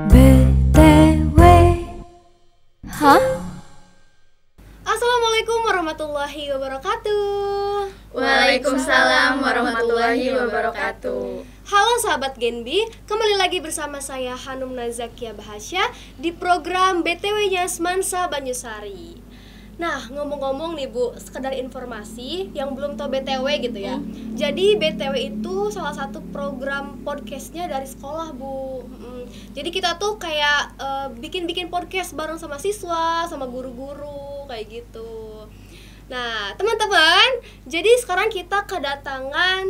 BTW. Hah? Assalamualaikum warahmatullahi wabarakatuh. Waalaikumsalam warahmatullahi wabarakatuh. Halo sahabat Genbi, kembali lagi bersama saya Hanum Nazakia Bahasya di program BTW-nya Semansa Banyusari. Nah, ngomong-ngomong nih Bu, sekedar informasi yang belum tahu BTW gitu ya. Jadi BTW itu salah satu program podcastnya dari sekolah Bu. Jadi kita tuh kayak bikin podcast bareng sama siswa, sama guru-guru kayak gitu. Nah teman-teman, jadi sekarang kita kedatangan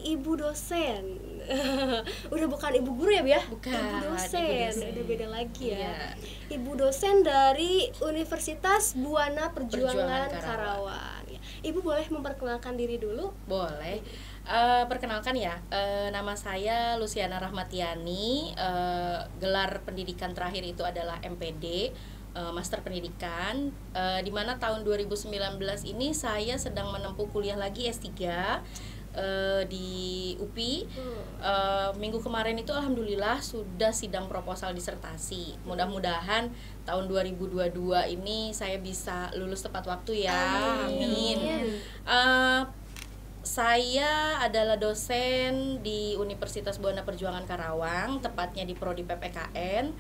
ibu dosen. Udah bukan ibu guru ya Bu ya? Bukan, ibu dosen. ibu dosen. Udah beda lagi ya. Iya. Ibu dosen dari Universitas Buana Perjuangan Perjuangan Karawang. Ibu boleh memperkenalkan diri dulu? Boleh. Perkenalkan ya, nama saya Luciana Rahmatiani. Gelar pendidikan terakhir itu adalah MPD, Master Pendidikan. Di mana tahun 2019 ini saya sedang menempuh kuliah lagi S3 di UPI. Minggu kemarin itu alhamdulillah sudah sidang proposal disertasi. Mudah-mudahan tahun 2022 ini saya bisa lulus tepat waktu ya. Amin. Saya adalah dosen di Universitas Buana Perjuangan Karawang, tepatnya di Prodi PPKN.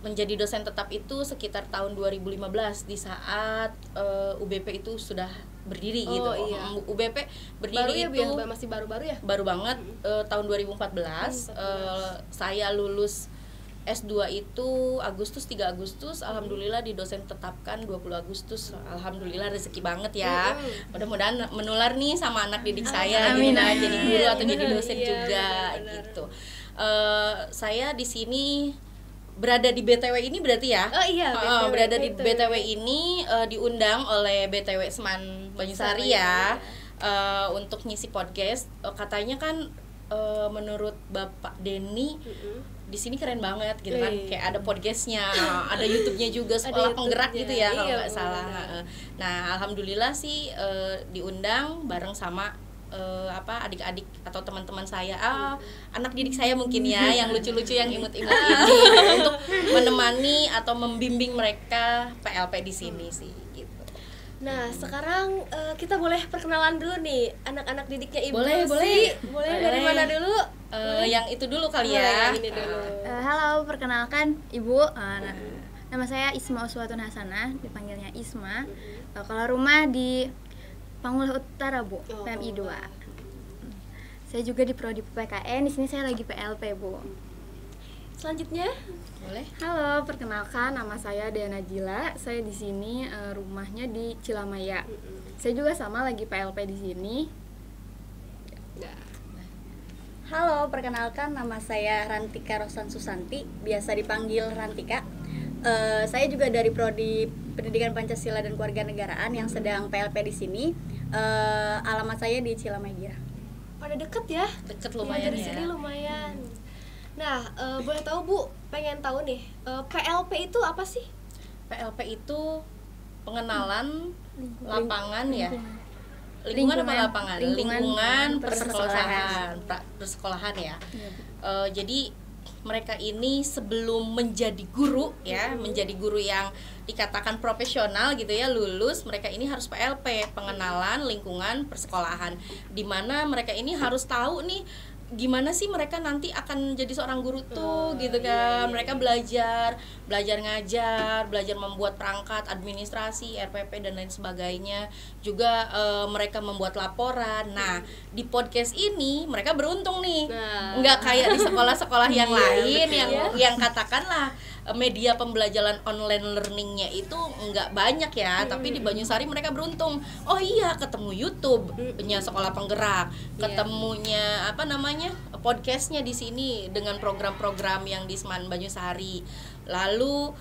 Menjadi dosen tetap itu sekitar tahun 2015 di saat UBP itu sudah berdiri gitu. Iya. UBP berdiri Baru ya Bu itu ya? Masih baru-baru ya? baru banget tahun 2014. Saya lulus S2 itu 3 Agustus, alhamdulillah di dosen tetapkan 20 Agustus. Alhamdulillah rezeki banget ya. Mudah-mudahan menular nih sama anak didik saya gitu kan, jadi guru atau jadi dosen juga gitu. Saya di sini berada di BTW ini berarti ya? Oh iya, BTW, berada di BTW ini diundang oleh BTW Seman Banyusari ya. Untuk ngisi podcast. Katanya kan menurut Bapak Denny di sini keren banget gitu kan, kayak ada podcastnya, ada YouTube-nya juga, sekolah penggerak gitu ya kalau nggak salah. Nah alhamdulillah sih diundang bareng sama adik-adik atau teman-teman saya, anak didik saya mungkin ya, yang lucu-lucu, yang imut-imut ini untuk menemani atau membimbing mereka PLP di sini sih gitu. Nah sekarang kita boleh perkenalan dulu nih anak-anak didiknya Ibu. Boleh. Dari mana dulu? Yang itu dulu kali Yang ya. ini dulu. Halo, perkenalkan Ibu. Nama saya Isma Uswatun Hasanah, dipanggilnya Isma. Kalau rumah di Pangulah Utara Bu, PMI 2. Saya juga di Prodi PPKN, di sini saya lagi PLP Bu. Selanjutnya, Boleh. Halo, perkenalkan nama saya Diana Jila. Saya di sini rumahnya di Cilamaya. Saya juga sama lagi PLP di sini. Halo, perkenalkan nama saya Rantika Rosan Susanti, biasa dipanggil Rantika. Saya juga dari Prodi Pendidikan Pancasila dan Kewarganegaraan yang sedang PLP di sini. Alamat saya di Cilamaya. pada deket ya? Deket lumayan dari ya. sini lumayan. Nah, boleh tahu Bu, pengen tahu nih, PLP itu apa sih? PLP itu pengenalan lapangan ya. Lingkungan apa lapangan? Lingkungan persekolahan ya. Jadi mereka ini sebelum menjadi guru ya, menjadi guru yang dikatakan profesional gitu ya, lulus, mereka ini harus PLP, pengenalan lingkungan persekolahan, di mana mereka ini harus tahu nih gimana sih mereka nanti akan jadi seorang guru tuh gitu kan. Mereka belajar ngajar, belajar membuat perangkat administrasi, RPP dan lain sebagainya. Juga mereka membuat laporan. Nah, di podcast ini mereka beruntung nih. Nggak kayak di sekolah-sekolah yang lain yang katakanlah media pembelajaran online learningnya itu nggak banyak ya, tapi di Banyusari mereka beruntung. Oh iya, ketemu YouTube punya sekolah penggerak, ketemunya podcastnya di sini dengan program-program yang di Seman Banyusari. Lalu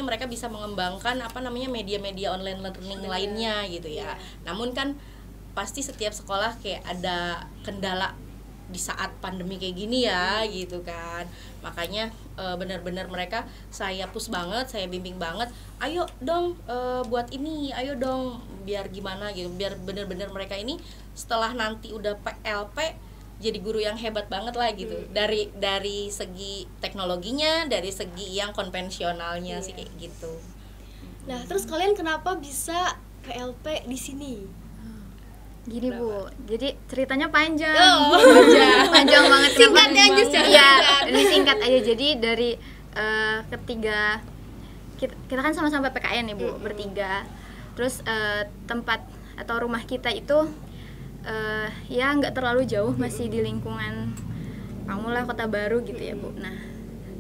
mereka bisa mengembangkan media-media online learning lainnya gitu ya. Namun kan pasti setiap sekolah kayak ada kendala di saat pandemi kayak gini ya gitu kan. Makanya benar-benar mereka saya push banget, saya bimbing banget. Ayo dong buat ini, ayo dong biar gimana gitu, biar bener-bener mereka ini setelah nanti udah PLP jadi guru yang hebat banget lah gitu. Dari segi teknologinya, dari segi yang konvensionalnya sih kayak gitu. Nah, terus kalian kenapa bisa PLP di sini? Gini Bu, jadi ceritanya panjang. Panjang banget. Singkat aja, Iya, ini singkat aja. Jadi dari ketiga kita kan sama-sama PKN nih Bu, bertiga. Terus tempat atau rumah kita itu ya nggak terlalu jauh, masih di lingkungan Pamulah, Kota Baru gitu ya Bu. Nah,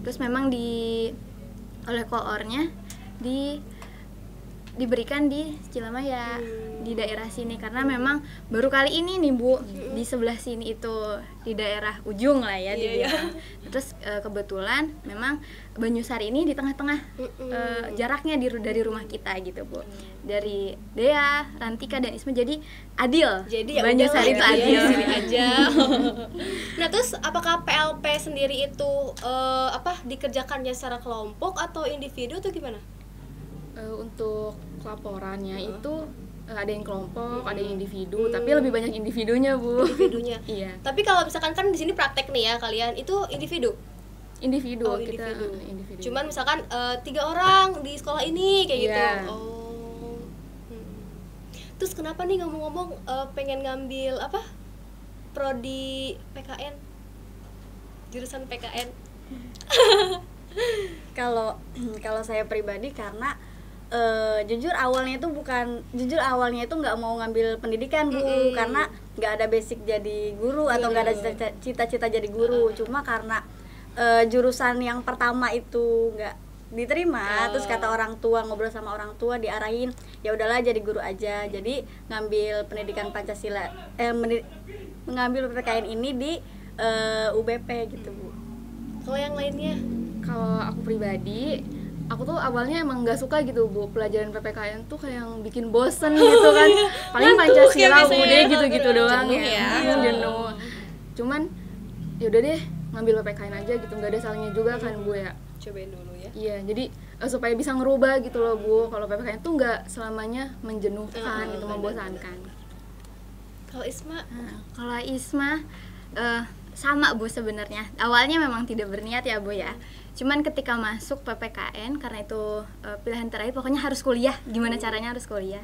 terus memang oleh koornya diberikan di Cilamaya, di daerah sini, karena memang baru kali ini nih Bu, di sebelah sini itu di daerah ujung lah ya dibilang. Terus kebetulan memang Banyusari ini di tengah-tengah jaraknya dari rumah kita gitu Bu, dari Dea, Rantika dan Isma, jadi adil. Jadi ya Banyusari itu adil. Sini aja. Nah, terus apakah PLP sendiri itu dikerjakannya secara kelompok atau individu atau gimana? Untuk laporannya itu ada yang kelompok, ada yang individu, tapi lebih banyak individunya Bu. Individunya. Iya. Tapi kalau misalkan kan di sini praktek nih ya kalian, itu individu. Individu, Oh, kita individu. Cuman misalkan 3 orang di sekolah ini kayak gitu. Iya. Oh. Terus kenapa nih ngomong-ngomong pengen ngambil prodi PKN? Jurusan PKN. Kalau saya pribadi karena jujur awalnya itu nggak mau ngambil pendidikan Bu, karena nggak ada basic jadi guru atau nggak ada cita-cita jadi guru. Cuma karena jurusan yang pertama itu nggak diterima, terus kata orang tua, ngobrol sama orang tua, diarahin ya udahlah jadi guru aja. Jadi ngambil pendidikan Pancasila, mengambil PPKN ini di UBP gitu Bu. Kalau yang lainnya? Kalau aku pribadi, aku tuh awalnya emang nggak suka gitu Bu, pelajaran PPKN tuh kayak yang bikin bosen gitu kan. Paling Pancasila udah gitu-gitu doang ya. Jenuh. Cuman ya udah deh, ngambil PPKN aja gitu, nggak ada salahnya juga kan Bu ya. Cobain dulu ya. Iya, jadi supaya bisa ngerubah gitu loh Bu. Kalau PPKN tuh nggak selamanya menjenuhkan gitu, membosankan. Kalau Isma? Kalau Isma sama Bu sebenarnya. Awalnya memang tidak berniat ya Bu ya. Cuman ketika masuk PPKN, karena itu pilihan terakhir, pokoknya harus kuliah, gimana caranya harus kuliah.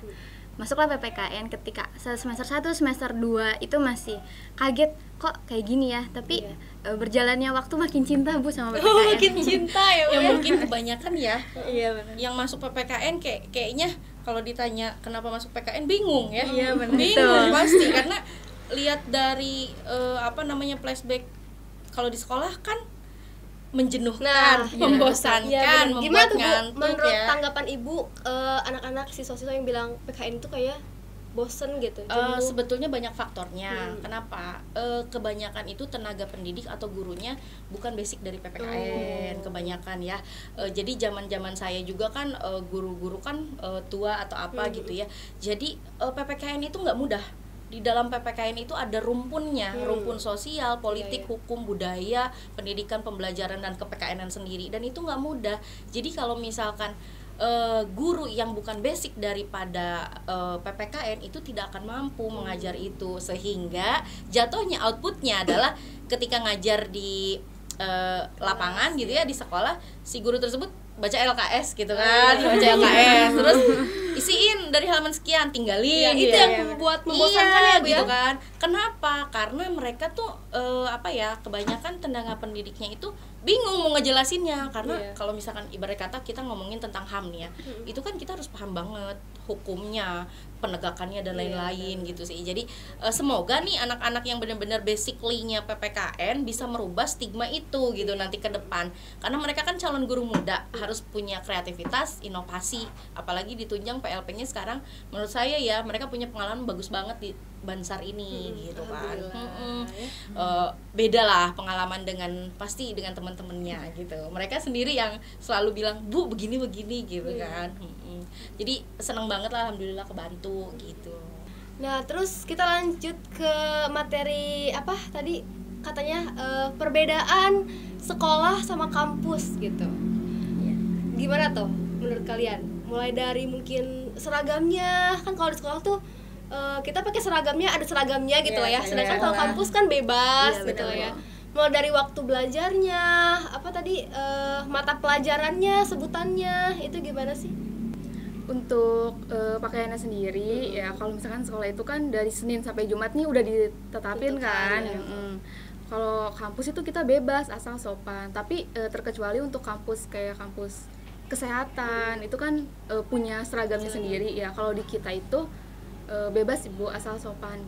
Masuklah PPKN, ketika semester 1, semester 2 itu masih kaget, kok kayak gini ya. Tapi berjalannya waktu makin cinta Bu sama PPKN. Makin cinta ya Bu. Ya mungkin kebanyakan ya. Iya benar. Yang masuk PPKN kayaknya kalau ditanya kenapa masuk PKN bingung ya. Iya, benar. Bingung pasti, karena lihat dari flashback kalau di sekolah kan menjenuhkan, membosankan, gimana membuat tuh Bu, ngantuk menurut ya. tanggapan Ibu anak-anak siswa-siswa yang bilang PKN itu kayak bosen gitu? Sebetulnya banyak faktornya. Kenapa? Kebanyakan itu tenaga pendidik atau gurunya bukan basic dari PPKN, kebanyakan ya. Jadi zaman-zaman saya juga kan guru-guru kan tua atau apa gitu ya. Jadi PPKN itu nggak mudah. Di dalam PPKN itu ada rumpunnya, rumpun sosial, politik, hukum, budaya, pendidikan, pembelajaran, dan ke-PKN-an sendiri. Dan itu nggak mudah. Jadi kalau misalkan guru yang bukan basic daripada PPKN itu tidak akan mampu mengajar itu, sehingga jatuhnya outputnya adalah ketika ngajar di lapangan gitu ya, di sekolah, si guru tersebut baca LKS gitu kan, baca LKS, terus isiin dari halaman sekian, tinggalin itu yang membuat membosankan ya Bu gitu ya? kan. Kenapa? Karena mereka tuh kebanyakan tenaga pendidiknya itu bingung mau ngejelasinnya, karena kalau misalkan ibarat kata kita ngomongin tentang HAM nih ya, itu kan kita harus paham banget hukumnya, penegakannya dan lain-lain gitu sih. Jadi semoga nih anak-anak yang benar-benar basically-nya PPKN bisa merubah stigma itu gitu nanti ke depan, karena mereka kan calon guru muda, harus punya kreativitas, inovasi, apalagi ditunjang PLP-nya sekarang. Menurut saya ya mereka punya pengalaman bagus banget di Bansar ini gitu kan. Beda lah pengalaman dengan teman-temannya gitu. Mereka sendiri yang selalu bilang, Bu begini gitu kan. Jadi seneng banget lah, alhamdulillah kebantu gitu. Nah, terus kita lanjut ke materi apa tadi katanya perbedaan sekolah sama kampus gitu. Gimana tuh menurut kalian? Mulai dari mungkin seragamnya. Kan kalau di sekolah tuh kita pakai seragamnya, ada seragamnya gitu lah ya. Sedangkan kalau kampus kan bebas gitu ya. Mulai dari waktu belajarnya, apa tadi mata pelajarannya, sebutannya, itu gimana sih? Untuk pakaiannya sendiri ya, kalau misalkan sekolah itu kan dari Senin sampai Jumat nih udah ditetapin kan. Kalau kampus itu kita bebas asal sopan, tapi terkecuali untuk kampus kayak kampus kesehatan itu kan punya seragamnya sendiri ya. Kalau di kita itu bebas Ibu asal sopan.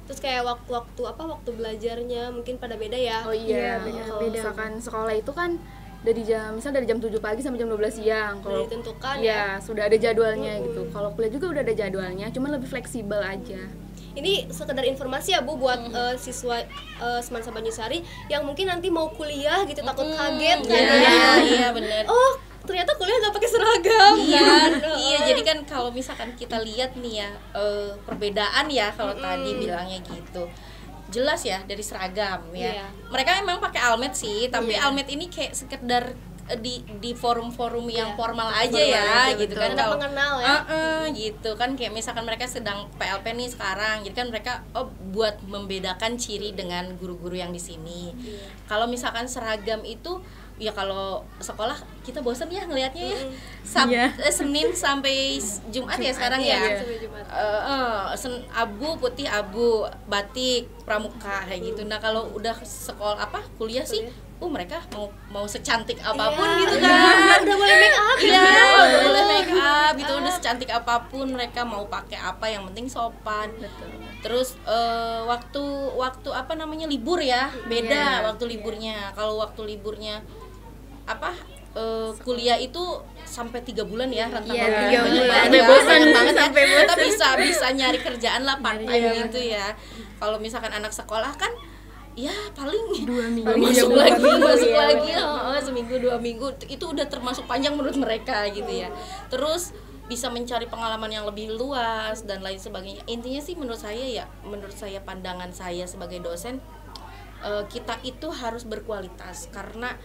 Terus kayak waktu belajarnya mungkin pada beda ya. Oh iya, kalau misalkan sekolah itu kan dari jam 7 pagi sampai jam 12 siang. Kalau ditentukan ya sudah ada jadwalnya gitu. Kalau kuliah juga udah ada jadwalnya, cuman lebih fleksibel aja. Ini sekedar informasi ya Bu buat siswa Semansa Banyusari yang mungkin nanti mau kuliah gitu, takut kaget kan ya. Iya benar. Oh, ternyata kuliah nggak pakai seragam. Iya, jadi kan kalau misalkan kita lihat nih ya perbedaan ya kalau tadi bilangnya gitu. Jelas ya dari seragam ya. Mereka emang pakai almet sih, tapi almet ini kayak sekedar di forum-forum yang formal aja ya gitu kan, kalau mengenal ya gitu kan, kayak misalkan mereka sedang PLP nih sekarang, jadi kan mereka buat membedakan ciri dengan guru-guru yang di sini. Kalau misalkan seragam itu ya kalau sekolah kita bosan ya ngelihatnya ya. Senin sampai Jumat ya sekarang ya. Abu, putih, abu, batik, pramuka kayak gitu. Nah, kalau udah sekolah kuliah sih mereka mau secantik apapun gitu kan. Udah boleh make up. Udah boleh make up gitu, udah secantik apapun mereka mau pakai apa, yang penting sopan. Betul. Terus waktu libur ya, beda waktu liburnya. Kalau waktu liburnya kuliah itu sampai 3 bulan ya rentang waktu. 3 bulan. Sampai bosan banget sampai bosan. Kita bisa nyari kerjaan lah part time gitu ya. Kalau misalkan anak sekolah kan ya paling 2 minggu masuk lagi seminggu 2 minggu itu udah termasuk panjang menurut mereka gitu ya. Terus bisa mencari pengalaman yang lebih luas dan lain sebagainya. Intinya sih menurut saya pandangan saya sebagai dosen, kita itu harus berkualitas karena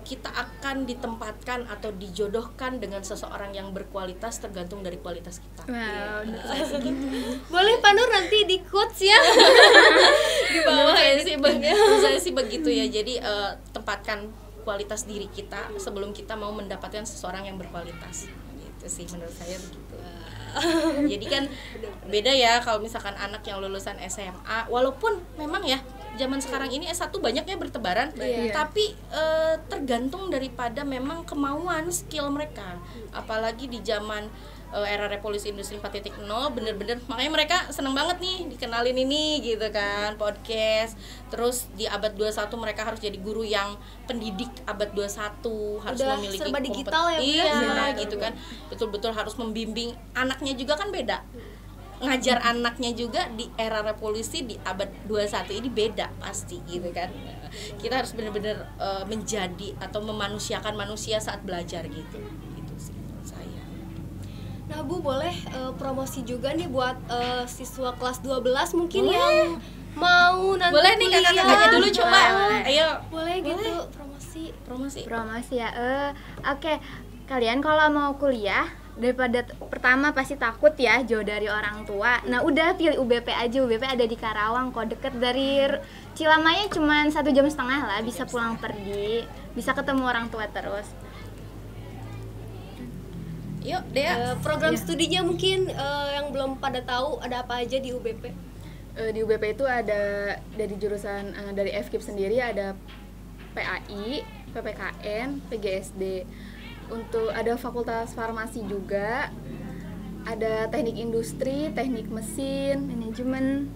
kita akan ditempatkan atau dijodohkan dengan seseorang yang berkualitas tergantung dari kualitas kita. Boleh Pak Nur nanti di quotes ya. Di bawah saya sih begitu ya. Jadi tempatkan kualitas diri kita sebelum kita mau mendapatkan seseorang yang berkualitas. Gitu sih menurut saya begitu. Jadi kan beda ya kalau misalkan anak yang lulusan SMA, walaupun memang ya zaman sekarang ini S1 banyaknya bertebaran, tapi tergantung daripada memang kemauan skill mereka. Apalagi di zaman era revolusi industri 4.0 bener-bener, makanya mereka seneng banget nih dikenalin ini gitu kan, podcast. Terus di abad 21 mereka harus jadi guru yang pendidik abad 21, harus udah memiliki serba digital ya, gitu kan, betul-betul harus membimbing anaknya juga kan beda. Ngajar anaknya juga di era revolusi di abad 21 ini beda pasti gitu kan. Kita harus benar-benar menjadi atau memanusiakan manusia saat belajar gitu sih menurut saya. Nah Bu, boleh promosi juga nih buat siswa kelas 12 mungkin yang mau nanti boleh nih kakak-kakaknya dulu coba. Ayo. Boleh gitu promosi ya. Oke. Kalian kalau mau kuliah, daripada pertama pasti takut ya jauh dari orang tua. Nah udah pilih UBP aja. UBP ada di Karawang kok, deket dari Cilamaya cuman 1,5 jam lah, bisa pulang pergi, bisa ketemu orang tua terus. Yuk Dea. Program studinya mungkin yang belum pada tahu ada apa aja di UBP. Di UBP itu ada dari jurusan dari FKIP sendiri ada PAI, PPKN, PGSD. Untuk ada fakultas farmasi juga, ada teknik industri, teknik mesin, manajemen,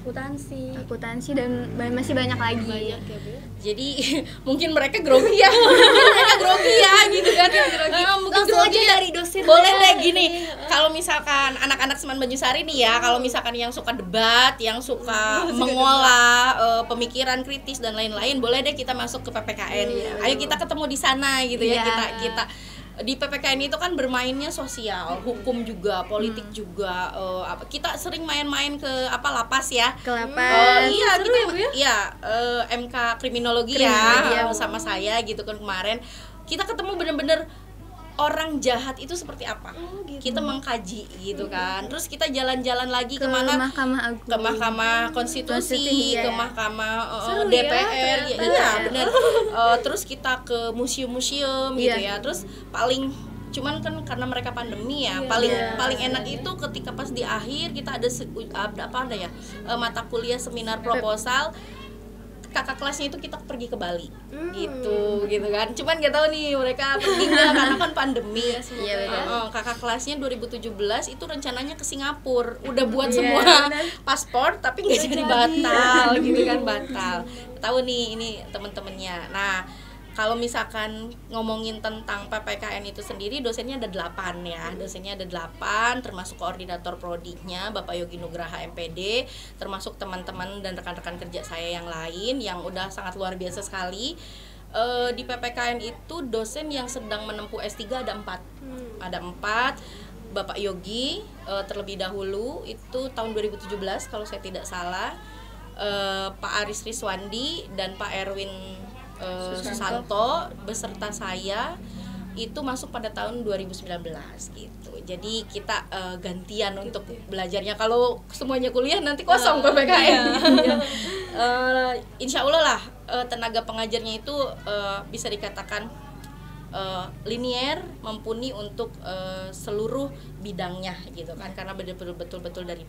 akuntansi dan masih banyak lagi. Banyak ya Bu. Jadi mungkin mereka grogi ya, gitu kan. Mungkin langsung grogi aja ya. dari dosen. Boleh deh gini, kalau misalkan anak-anak Seman Banyusari nih ya, kalau misalkan yang suka debat, yang suka mengolah pemikiran kritis dan lain-lain, boleh deh kita masuk ke PPKN. Ayo kita ketemu di sana gitu ya. Kita di PPKN itu kan bermainnya sosial, hukum juga, politik juga. Kita sering main-main ke lapas ya. Ke lapas. MK kriminologi ya sama saya gitu kan kemarin. Kita ketemu bener-bener orang jahat itu seperti apa. Gitu. Kita mengkaji gitu kan. Terus kita jalan-jalan lagi kemana? Mahkamah Agung, Ke Mahkamah Konstitusi, ke ya. Mahkamah Seru DPR, ya, iya benar. Terus kita ke museum-museum gitu ya. Terus paling cuman kan karena mereka pandemi ya, paling enak itu ketika pas di akhir kita ada ya mata kuliah seminar proposal. Kakak kelasnya itu kita pergi ke Bali gitu kan, cuman nggak tahu nih mereka pergi nggak karena kan pandemi. Kakak kelasnya 2017 itu rencananya ke Singapura, udah buat semua paspor tapi nggak jadi, batal gitu kan, batal. Tahu nih ini temen-temennya. Nah kalau misalkan ngomongin tentang PPKN itu sendiri, dosennya ada 8 ya. Dosennya ada 8, termasuk koordinator prodinya Bapak Yogi Nugraha MPD, termasuk teman-teman dan rekan-rekan kerja saya yang lain yang udah sangat luar biasa sekali. Di PPKN itu dosen yang sedang menempuh S3 ada 4. Ada 4. Bapak Yogi terlebih dahulu itu tahun 2017 kalau saya tidak salah. Pak Aris Riswandi dan Pak Erwin Susanto beserta saya itu masuk pada tahun 2019 gitu. Jadi kita gantian untuk belajarnya. Kalau semuanya kuliah nanti kosong PPKN. Insya Allah lah tenaga pengajarnya itu bisa dikatakan linier, mumpuni untuk seluruh bidangnya gitu kan, karena betul-betul dari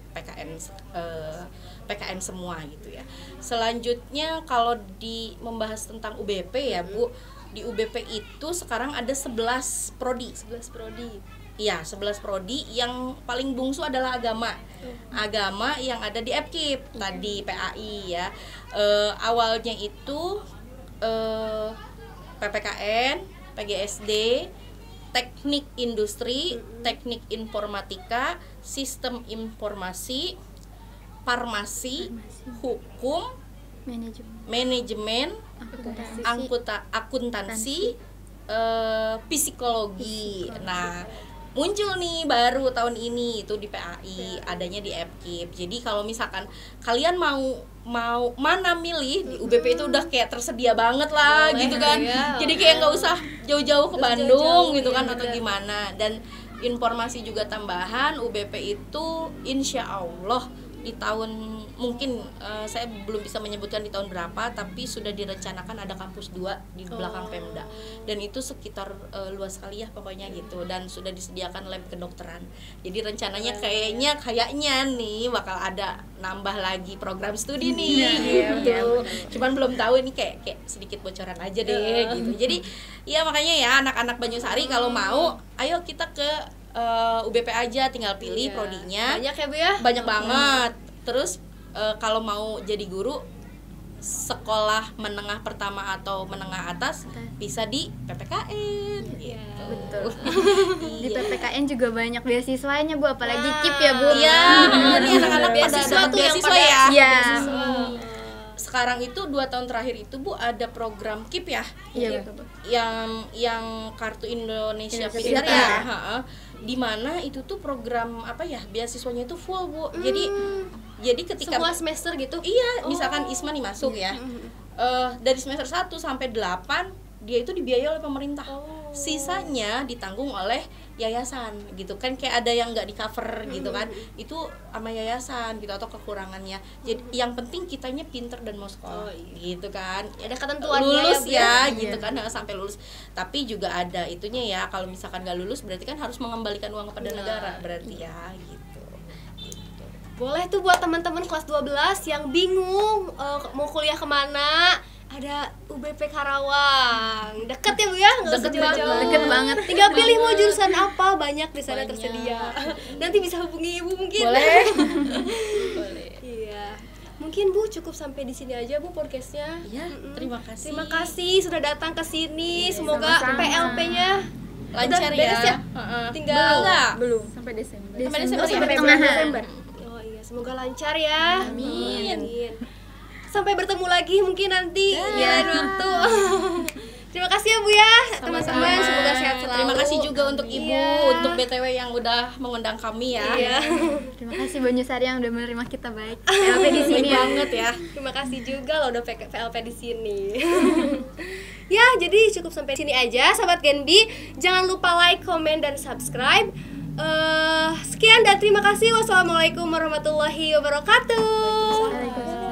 PKN semua gitu ya. Selanjutnya kalau membahas tentang UBP ya Bu, di UBP itu sekarang ada 11 prodi. Iya, 11 prodi. Yang paling bungsu adalah agama. Agama yang ada di FKIP tadi PAI ya. Awalnya itu PPKN, PGSD, teknik industri, teknik informatika, sistem informasi, farmasi, hukum, manajemen, akuntansi, psikologi. Nah, muncul nih baru tahun ini itu di PAI, adanya di FKIP. Jadi kalau misalkan kalian mau mana milih di UBP itu udah kayak tersedia banget lah gitu kan. Jadi kayak nggak usah jauh-jauh ke Bandung gitu kan atau gimana. Dan informasi juga tambahan, UBP itu insya Allah di tahun mungkin saya belum bisa menyebutkan di tahun berapa, tapi sudah direncanakan ada kampus 2 di belakang Pemda, dan itu sekitar luas sekali ya pokoknya gitu, dan sudah disediakan lab kedokteran. Jadi rencananya kayaknya nih bakal ada nambah lagi program studi nih gitu. Cuman belum tahu ini kayak sedikit bocoran aja deh gitu. Jadi ya makanya ya anak-anak Banyusari kalau mau ayo kita ke UBP aja, tinggal pilih prodinya. Banyak ya Bu ya? Banyak banget. Terus kalau mau jadi guru sekolah menengah pertama atau menengah atas bisa di PPKN gitu. Betul. Di PPKN juga banyak beasiswanya Bu, apalagi KIP ya Bu. Iya, ini anak-anak beasiswa tuh yang beasiswa pada ya. Iya. Sekarang itu 2 tahun terakhir itu Bu ada program KIP ya. Iya betul. Yang kartu Indonesia Indonesia Pintar Pintar. ya. Di mana itu tuh program beasiswanya itu full Bu. Jadi ketika semua semester gitu? Iya, misalkan Isma nih masuk ya. Dari semester 1 sampai 8 dia itu dibiayai oleh pemerintah. Sisanya ditanggung oleh yayasan gitu kan, kayak ada yang nggak di cover gitu kan, itu sama yayasan gitu atau kekurangannya. Jadi yang penting kitanya pinter dan mau sekolah gitu kan. Ada ketentuannya lulus ya gitu kan, sampai lulus. Tapi juga ada itunya ya, kalau misalkan nggak lulus berarti kan harus mengembalikan uang kepada negara berarti ya gitu. Boleh tuh buat teman-teman kelas 12 yang bingung mau kuliah kemana, ada UBP Karawang. Deket ya Bu ya? Nggak usah jauh-jauh. Deket banget. Tinggal pilih mau jurusan apa, banyak di sana tersedia. Nanti bisa hubungi Ibu mungkin. Boleh. Iya. Mungkin Bu cukup sampai di sini aja Bu podcastnya. Ya, terima kasih. Terima kasih sudah datang ke sini. Semoga sama-sama. PLP-nya Lancar udah beres ya. Tinggal belum Sampai Desember. sampai Desember, Oh, sampai ya? tengah Desember. Oh iya, semoga lancar ya. Amin. Sampai bertemu lagi mungkin nanti di lain waktu. Terima kasih ya Bu ya, Sama-sama. teman-teman, semoga sehat selalu. Terima kasih juga untuk Ibu, Iya. untuk BTW yang udah mengundang kami ya. Iya. Terima kasih Banyusari yang udah menerima kita baik. PLP di sini Baik ya. banget ya. Terima kasih juga loh udah PLP di sini. Ya, jadi cukup sampai sini aja sahabat Genbi. Jangan lupa like, komen, dan subscribe. Sekian dan terima kasih. Wassalamualaikum warahmatullahi wabarakatuh. Waalaikumsalam.